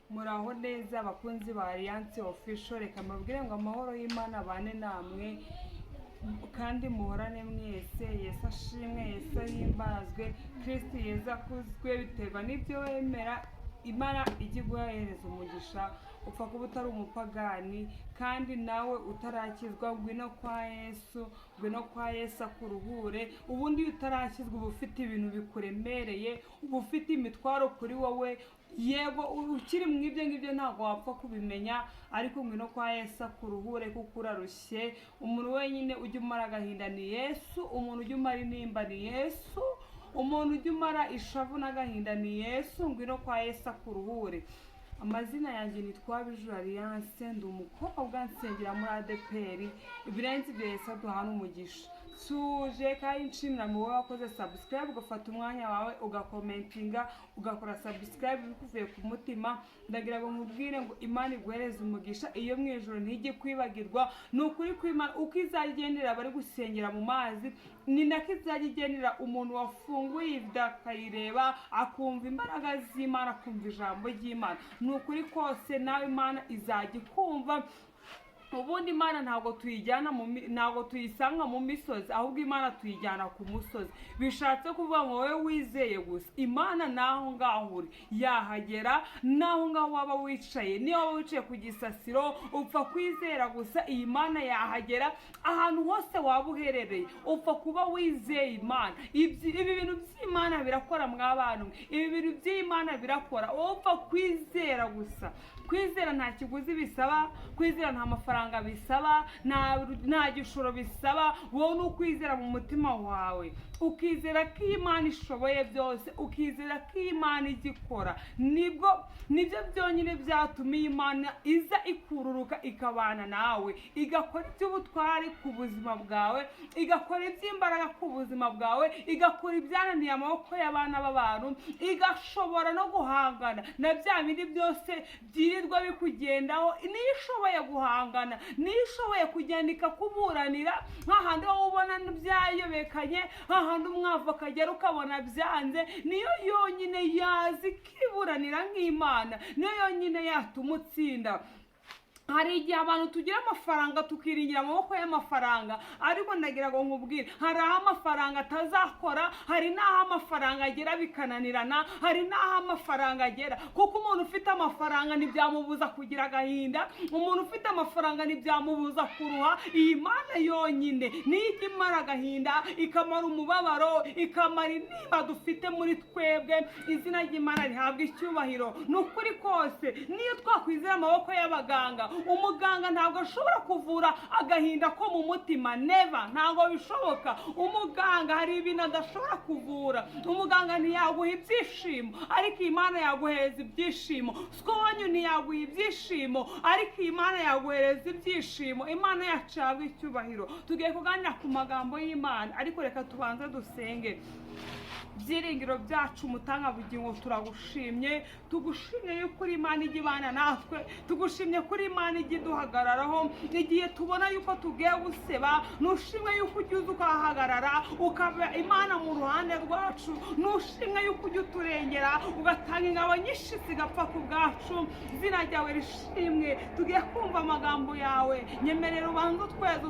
muraho neza abakunzi ba Alliance Official, reka mbabwire ngo amahoro y'Imana abane namwe kandi muhorane mwese. Yesu ashimwe, Yesu ahimbazwe, Kristo Yesu akuzwe. Biterwa n'ibyo wemera, Imana ijya iguhereza umugisha. Upfa kuba utari umupagani kandi nawe utarakizwa, ngwino kwa Yesu, ngwino kwa Yesu akuruhure. Ubundi utarakizwa uba ufite ibintu bikuremereye, uba ufite imitwaro kuri wowe. Yego ukiri mu ibyo ngibyo ntabwo wapfa kubimenya, ariko ngwino kwa Yesu akuruhure kuko urarushye. Umuntu wenyine ujya umara agahinda ni Yesu, umuntu ujya umara intimba ni Yesu, umuntu ujya umara ishavu n'agahinda ni Yesu. Ngwino kwa Yesu akuruhure. Amazina yanjye nitwa Bijou Alliance, ndi umukobwa nsengera muri ADPR. Ibirenze ibyo Yesu aduhana umugisha. Suje kandi nshimira mu wowe wakoze subscribe, ugafata umwanya wawe ugakomentinga, ugakora subscribe bikuvuye ku mutima. Ndagira ngo nkubwire ngo Imana iguhereze umugisha, iyo mu ijoro ntijye kwibagirwa. Ni ukuri kw'Imana uko izagendera bari gusengera mu mazi, ni nako izagendera umuntu wafunguye ibyo akayireba, akumva imbaraga z'Imana, akumva ijambo ry'Imana. Ni ukuri kose nawe Imana izajya ikumva. Ubundi Imana ntabwo tuyisanga mu misozi, ahubwo Imana tuyijyana ku musozi. Bishatse kuvuga ngo wowe wizeye gusa, Imana naho ngaho uri yahagera. Naho ngaho waba wicaye, niyo waba wicaye ku gisasiro, upfa kwizera gusa, iyi Mana yahagera. Ahantu hose waba uherereye, upfa kuba wizeye Imana. Ibi bintu by'Imana birakora mw'abantu, ibi bintu by'Imana birakora. Wowe upfa kwizera gusa. Kwizera nta kiguzi bisaba, kwizera nta mafaranga bisaba, nta gishoro bisaba. Wowe ni ukwizera mu mutima wawe, ukizera ko Imana ishoboye byose, ukizera ko Imana igikora. Nibyo byonyine byatuma Imana iza ikururuka ikabana nawe, igakora iby'ubutwari ku buzima bwawe, igakora iby'imbaraga ku buzima bwawe, igakora ibyananiye amaboko y'abana b'abantu, igashobora no guhangana na bya bindi byose byirirwa bikugendaho. Niyo ishoboye guhangana, niyo ishoboye kugenda ikakuburanira nk'ahandi wowe ubona byayobekanye, ahandi umwavu akagera ukabona byanze. Niyo yonyine yazi ikiburanira nk'Imana, niyo yonyine yatuma utsinda. Hari igihe abantu tugira amafaranga tukiringira amaboko y'amafaranga, ariko ndagira ngo nkubwire, hari aho amafaranga atazakora, hari n'aho amafaranga agera bikananirana, hari n'aho amafaranga agera. Kuko umuntu ufite amafaranga ntibyamubuza kugira agahinda, umuntu ufite amafaranga ntibyamubuza kuruha. Iyi Mana yonyine niyo ijya imara agahinda, ikamara umubabaro, ikamara intimba dufite muri twebwe. Izina ry'Imana rihabwa icyubahiro. Ni ukuri kose, niyo twakwizera amaboko y'abaganga, umuganga ntabwo ashobora kuvura agahinda ko mu mutima, never, ntabwo bishoboka. Umuganga hari ibintu adashobora kuvura. Umuganga ntiyaguha ibyishimo, ariko Imana yaguhereza ibyishimo. Skonyu ntiyaguha ibyishimo, ariko Imana yaguhereza ibyishimo. Imana yacu yahabwa icyubahiro. Tugiye kuganira ku magambo y'Imana, ariko reka tubanze dusenge. Byiringiro byacu mutanga bugingo, turagushimye, tugushimye yuko uri Imana ijya ibana natwe, tugushimye kuri Imana ijya iduhagararaho igihe tubona yuko tugiye guseba. Nushimwe yuko ujya uza ukahagarara, ukaba Imana mu ruhande rwacu. Nushimwe yuko ujya uturengera, ugatanga ingabo nyinshi zigapfa ku bwacu. Izina ryawe rishimwe. Tugiye kumva amagambo yawe, nyemerera ubanze utweze,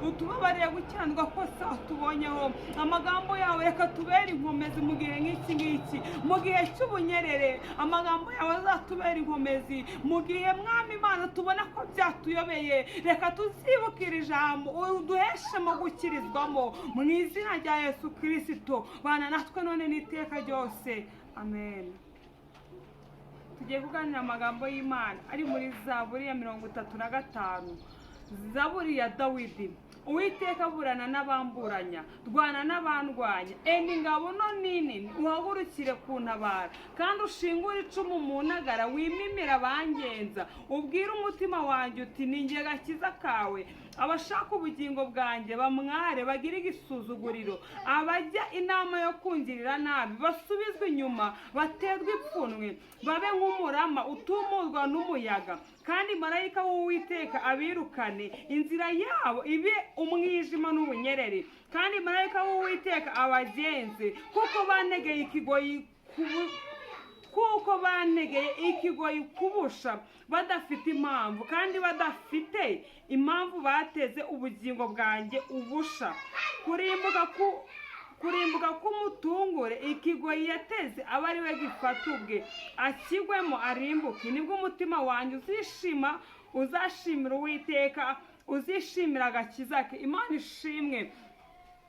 utubabarire gukiranirwa kose watubonyeho. Amagambo yawe reka tubere inkomezi mu gihe nk'iki ngiki, mu gihe cy'ubunyerere. Amagambo yawe azatubera inkomezi mu gihe Mwami Imana tubona ko byatuyobeye. Reka tuzibukire ijambo, uduheshemo gukirizwamo, mu izina rya Yesu Kristo. Bana natwe none n'iteka ryose, amen. Tugiye kuganira amagambo y'Imana ari muri Zaburi ya 35. Zaburi ya Dawidi. Uwiteka burana n'abamburanya, rwana n'abandwanya. Enda ingabo no nini, uhagurukire kuntabara, kandi ushingure icumu mu ntagara, wimimira abangenza. Ubwire umutima wanjye uti ni jye gakiza kawe. Abashaka ubugingo bwanjye bamware, bagire igisuzuguriro. Abajya inama yo kungirira nabi basubizwe inyuma, baterwe ipfunwe, babe nk'umurama utumurwa n'umuyaga. Kandi marayika w'Uwiteka abirukane, inzira yabo ibe umwijima n'ubunyerere. Kandi marayika w'Uwiteka abagenze, kuko banegeye ikigoyi kuko bantegeye ikigoyi kubusha badafite impamvu, kandi badafite impamvu bateze ubugingo bwanjye ubusha. Kurimbuka k'umutungure ikigoyi yateze aba ari we gifata ubwe, akigwemo arimbuke. Nibwo umutima wanjye uzashimira Uwiteka, uzishimira agakiza ke. Imana ishimwe.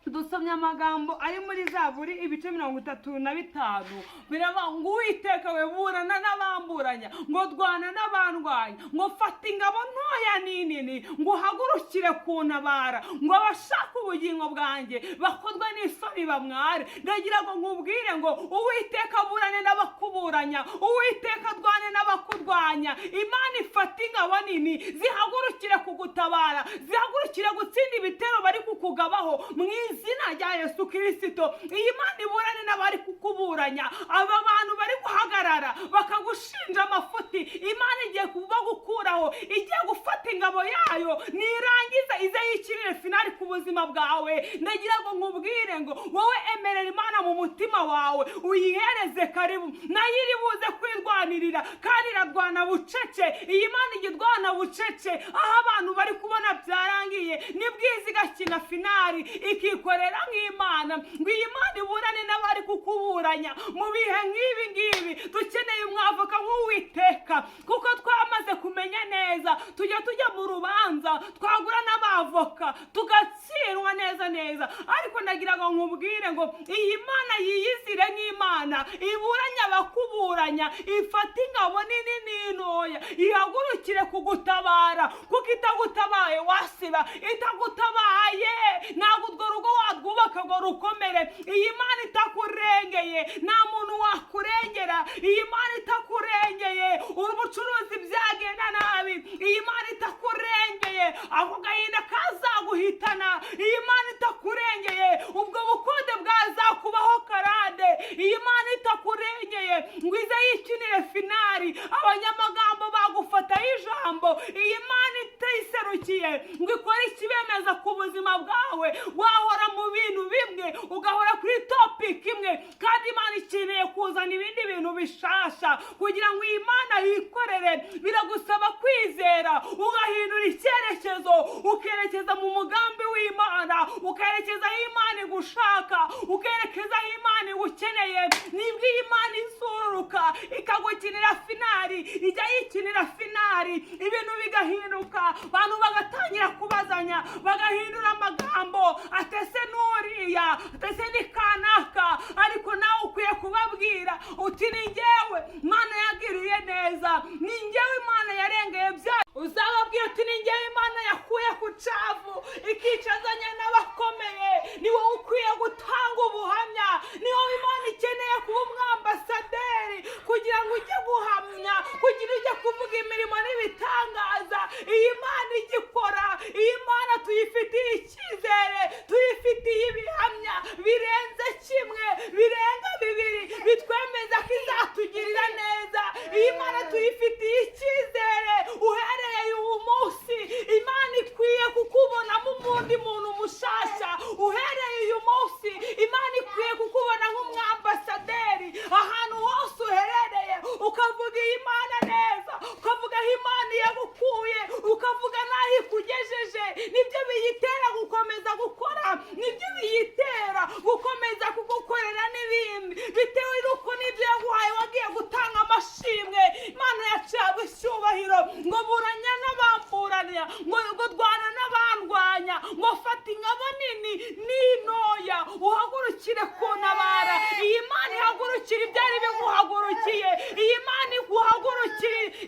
Dusomye amagambo ari muri Zaburi ibice 35 biravuga ngo Uwiteka we burana n'abamburanya, ngo dwana n'abandwanya, ngo fata ingabo ntoya n'inini, ngo hagurukire kuntabara, ngo abashaka ubugingo bwanjye bakozwe n'isoni bamware. Ndagira ngo nkubwire ngo Uwiteka burane n'abakuburanya, Uwiteka dwane n'abakudwanya. Imana ifata ingabo nini zihagurukire kugutabara, zihagurukire gutsinda ibitero bari kukugabaho izina rya Yesu Kristo. Iyi Mana iburane n'abari kukuburanya, aba bantu bari guhagarara bakagushinja amafuti. Imana igiye kuba gukuraho, igiye gufata ingabo yayo nirangiza ize yikirire finali ku buzima bwawe. Ndagira ngo nkubwire ngo wowe emerera Imana mu mutima wawe, uyihereze karibu, nayo iri buze kwirwanirira kandi irarwana bucece. Iyi Mana igirwana bucece, aho abantu bari kubona byarangiye nibwiza igakina finali ikikorera nk'Imana. Ngo iyi Mana iburane n'abari kukuburanya mu bihe nk'ibi ngibi. Dukeneye umwavoka nk'Uwiteka, kuko twamaze kumenya neza tujya mu rubanza twagura n'abavoka tugatsindwa neza. Ariko ndagira ngo nkubwire ngo iyi Mana yiyizire nk'Imana iburanya abakuburanya, ifata ingabo nini n'intoya, ihagurukire kugutabara. Kuko itagutabaye wasiba, itagutabaye ntabwo urwo rugo warwubaka ngo rukomere. Iyi Mana itakurengeye nta muntu wakurengera. Iyi Mana itakurengeye ubucuruzi byagenda nabi. Iyi Mana itakurengeye ako gahinda kazaguhitana. Iyi Mana itakurengeye ubwo bukonde bwazakubaho karande. Iyi Mana itakurengeye ngo ize yikinire finali abanyamagambo bagufataho ijambo. Iyi Mana itayiserukiye ngo ikore ikibemeza ku buzima bwawe. Wahora mu bintu bimwe ugahora kuri topic imwe, kandi Imana ikeneye kuzana ibindi bintu bishasha. Kugira ngo iyi Mana yikorere biragusaba kwizera, ugahindura icyerekezo, ukerekeza mu mugambi w'Imana, ukerekeza aho Imana igushaka, ukerekeza aho Imana igukeneye. Nibwo iyi Mana izuruka ikagukinira finali, ijya yikinira finali, ibintu bigahinduka, abantu bagatangira kubazanya, bagahindura amagambo, atese n'uriya, atese ni kanaka. Ariko nawe ukwiye kubabwira uti ni njyewe Imana yagiriye neza, ni njyewe Imana yarengeye byayo. Uzababwira uti ni njyewe Imana yakuye ku cavu ikicazanya n'abakomeye. Ni wowe ukwiye gutanga ubuhamya, ni wowe Imana ikeneye kuba umwambasaderi kugira ngo ujye guhamya, kugira ujye kuvuga imirimo n'ibitangaza iyi Mana igikora. Iyi Mana tuyifitiye icyizere, tuyifitiye ibihamya birenze kimwe, birenga bibiri, bitwemeza ko izatugirira neza. Iyi Mana tuyifitiye icyizere. Uhereye uyu munsi Imana ikwiye kukubonamo umundi muntu mushasha. Uhereye uyu munsi Imana ikwiye kukubona nk'umwambasaderi ahantu hose uherereye, ukavuga iyi Mana neza, ukavuga aho Imana yagukuye, ukavuga n'aho ikugejeje. Nibyo biyitera gukomeza gukora, nibyo biyitera gukomeza kugukorera n'ibindi, bitewe n'uko nibyo yaguhaye wagiye gutanga amashimwe. Imana yaciye icyubahiro ngo buranya n'abamburanya, ngo dwana n'abandwanya, ngo fata ingabo nini n'intoya, uhagurukire kuntabara. Iyi Mana ihagurukire ibyari biguhagurukiye. Iyi Mana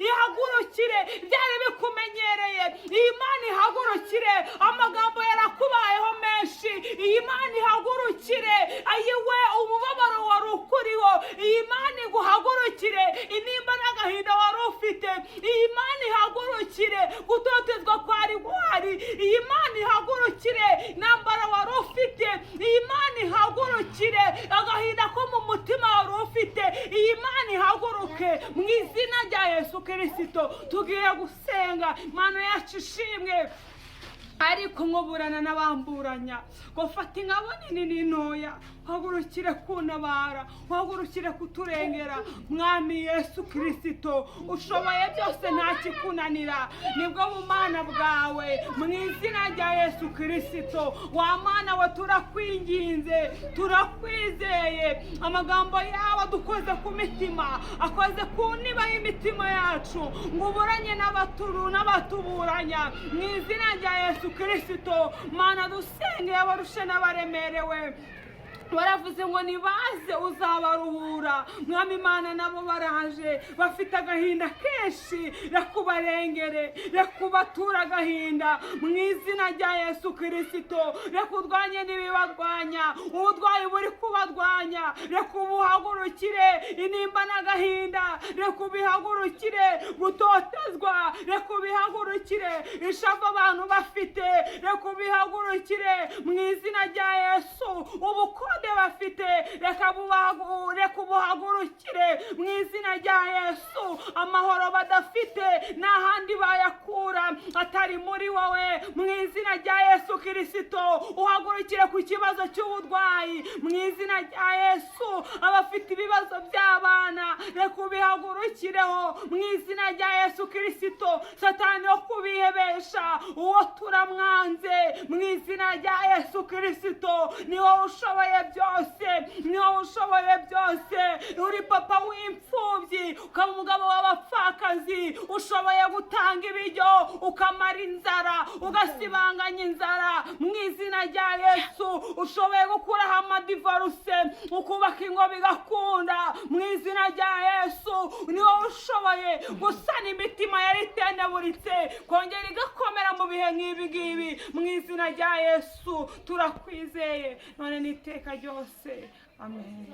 ihagurukire ibyari bikumenyereye. Iyi Mana ihagurukire amagambo yarakubayeho menshi. Iyi Mana ihagurukire ayiwe umubabaro wari ukuriho. Iyi Mana iguhagurukire inimba n'agahinda wari ufite. Iyi Mana ihagurukire gutotezwa kwari guhari. Iyi Mana ihagurukire intambara wari ufite. Iyi Mana ihagurukire agahinda ko mu mutima wari ufite. Iyi Mana ihaguruke mu izina rya Yesu Kristo. Tugiye gusenga. Mana yacu ishimwe. Ariko nkuburana n'abamburanya, ngo fata ingabo nini n'intoya, uhagurukire kuntabara, uhagurukire kuturengera. Mwami Yesu Kristo, ushoboye byose nta kikunanira, nibwo bumana bwawe mu izina rya Yesu Kristo. Wa Mana we turakwinginze, turakwizeye, amagambo yawe dukoze ku mitima, akoze ku niba y'imitima yacu, ngo uburanye n'abatuburanya mu izina rya Yesu Kristo. Mana dusengeye abarushe n'abaremerewe, baravuze ngo nibaze uzabaruhura. Mwami Mana nabo baraje bafite agahinda kenshi, rekubarengere, rekubatura agahinda mu izina rya Yesu Kristo. Rekudwanye n'ibibarwanya, ubudwayi buri kubarwanya, rekubuhagurukire, inimba n'agahinda rekubihagurukire, gutotezwa rekubihagurukire, ishavu abantu bafite rekubihagurukire mu izina rya Yesu. Ubukode bafite rekubuhagurukire mu izina rya Yesu. Amahoro badafite nta handi bayakura atari muri wowe mu izina rya Yesu Kristo. Uhagurukire ku kibazo cy'ubudwayi mu izina rya Yesu. Abafite ibibazo by'abana rekubihagurukireho mu izina rya Yesu Kristo. Satani wo kubihebesha uwo turamwanze mu izina rya Yesu Kristo. Ni wowe ushoboye byose, ni wowe ushoboye byose. Uri papa w'imfubyi, ukaba umugabo w'abapfakazi, ushoboye gutanga ibiryo ukamara inzara, ugasibanganya inzara mu izina rya Yesu. Ushoboye gukuraho amadivoruse, ukubaka ingo bigakunda mu izina rya Yesu. Ni wowe ushoboye gusana imitima yari itendaburitse, kongera igakomera mu bihe nk'ibi ngibi mu izina rya Yesu. Turakwizeye none n'iteka ryose. Amen.